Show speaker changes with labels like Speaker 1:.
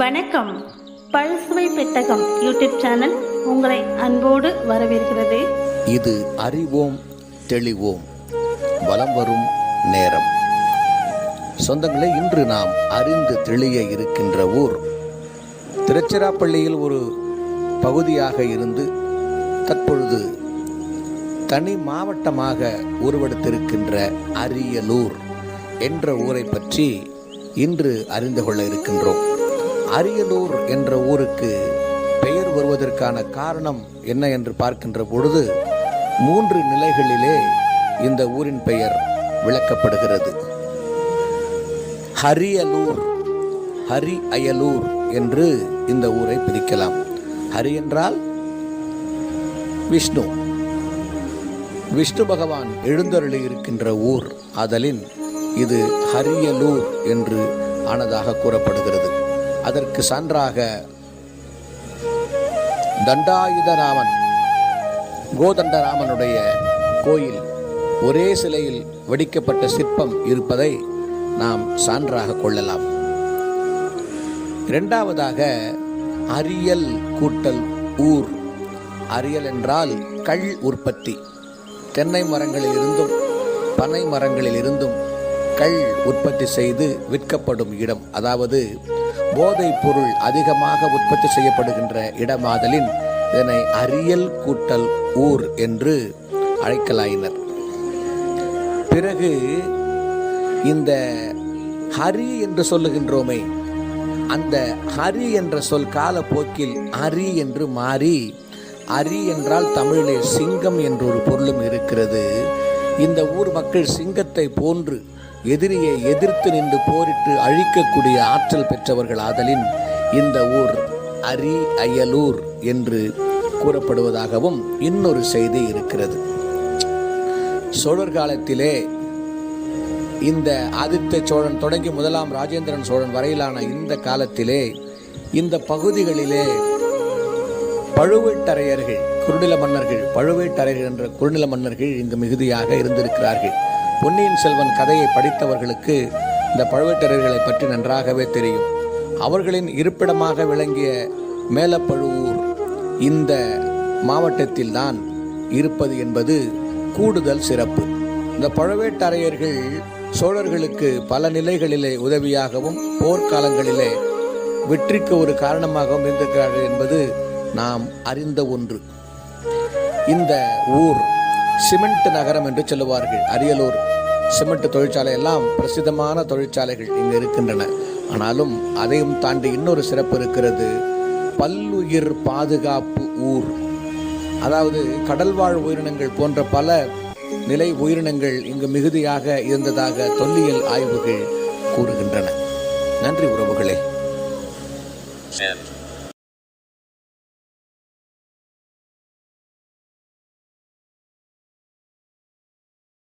Speaker 1: வணக்கம். பல்சுவை பெட்டகம் யூடியூப் சேனல் உங்களை அன்போடு வரவேற்கிறது.
Speaker 2: இது அறிவோம் தெளிவோம் வலம் வரும் நேரம். சொந்தங்களே, இன்று நாம் அறிந்து தெளிய இருக்கின்ற ஊர் திருச்சிராப்பள்ளியில் ஒரு பகுதியாக இருந்து தற்பொழுது தனி மாவட்டமாக உருவெடுத்திருக்கின்ற அரியலூர் என்ற ஊரை பற்றி இன்று அறிந்து கொள்ள இருக்கின்றோம். அரியலூர் என்ற ஊருக்கு பெயர் வருவதற்கான காரணம் என்ன என்று பார்க்கின்ற பொழுது 3 நிலைகளிலே இந்த ஊரின் பெயர் விளக்கப்படுகிறது. ஹரியலூர், ஹரி அயலூர் என்று இந்த ஊரை பிரிக்கலாம். ஹரி என்றால் விஷ்ணு, விஷ்ணு பகவான் எழுந்தருளி இருக்கின்ற ஊர். ஆதலின் இது ஹரியலூர் என்று ஆனதாக கூறப்படுகிறது. அதற்கு சான்றாக தண்டாயுதராமன், கோதண்டராமனுடைய கோயில் ஒரே சிலையில் வடிக்கப்பட்ட சிற்பம் இருப்பதை நாம் சான்றாக கொள்ளலாம். இரண்டாவதாக அரியல் கூட்டல் ஊர். அரியல் என்றால் கள் உற்பத்தி. தென்னை மரங்களில் இருந்தும் பனை மரங்களில் இருந்தும் கள் உற்பத்தி செய்து விற்கப்படும் இடம், அதாவது போதைப் பொருள் அதிகமாக உற்பத்தி செய்யப்படுகின்ற இடமாதலின் இதனை அரியல் கூட்டல் ஊர் என்று அழைக்கலாயினர். பிறகு இந்த ஹரி என்று சொல்லுகின்றோமே, அந்த ஹரி என்ற சொல் காலப்போக்கில் அரி என்று மாறி, அரி என்றால் தமிழிலே சிங்கம் என்ற ஒரு பொருளும் இருக்கிறது. இந்த ஊர் மக்கள் சிங்கத்தை போன்று எதிரியை எதிர்த்து நின்று போரிட்டு அழிக்கக்கூடிய ஆற்றல் பெற்றவர்கள். ஆதலின் இந்த ஊர் அரி அயலூர் என்று கூறப்படுவதாகவும் இன்னொரு செய்தி இருக்கிறது. சோழர் காலத்திலே இந்த ஆதித்த சோழன் தொடங்கி 1ஆம் ராஜேந்திரன் சோழன் வரையிலான இந்த காலத்திலே இந்த பகுதிகளிலே பழுவேட்டரையர்கள், குறுநில மன்னர்கள், பழுவேட்டரையர்கள் என்ற குறுநில மன்னர்கள் இங்கு மிகுதியாக இருந்திருக்கிறார்கள். பொன்னியின் செல்வன் கதையை படித்தவர்களுக்கு இந்த பழுவேட்டரையர்களை பற்றி நன்றாகவே தெரியும். அவர்களின் இருப்பிடமாக விளங்கிய மேலப்பழுவூர் இந்த மாவட்டத்தில் தான் இருப்பது என்பது கூடுதல் சிறப்பு. இந்த பழுவேட்டரையர்கள் சோழர்களுக்கு பல நிலைகளிலே உதவியாகவும் போர்க்காலங்களிலே வெற்றிக்கு ஒரு காரணமாகவும் இருந்திருக்கிறார்கள் என்பது நாம் அறிந்த ஒன்று. இந்த ஊர் சிமெண்ட் நகரம் என்று சொல்லுவார்கள். அரியலூர் சிமெண்ட் தொழிற்சாலை எல்லாம் பிரசித்தமான தொழிற்சாலைகள் இங்கு இருக்கின்றன. ஆனாலும் அதையும் தாண்டி இன்னொரு சிறப்பு இருக்கிறது. பல்லுயிர் பாதுகாப்பு ஊர். அதாவது கடல்வாழ் உயிரினங்கள் போன்ற பல நிலை உயிரினங்கள் இங்கு மிகுதியாக இருந்ததாக தொல்லியல் ஆய்வுகள் கூறுகின்றன. நன்றி உறவுகளே.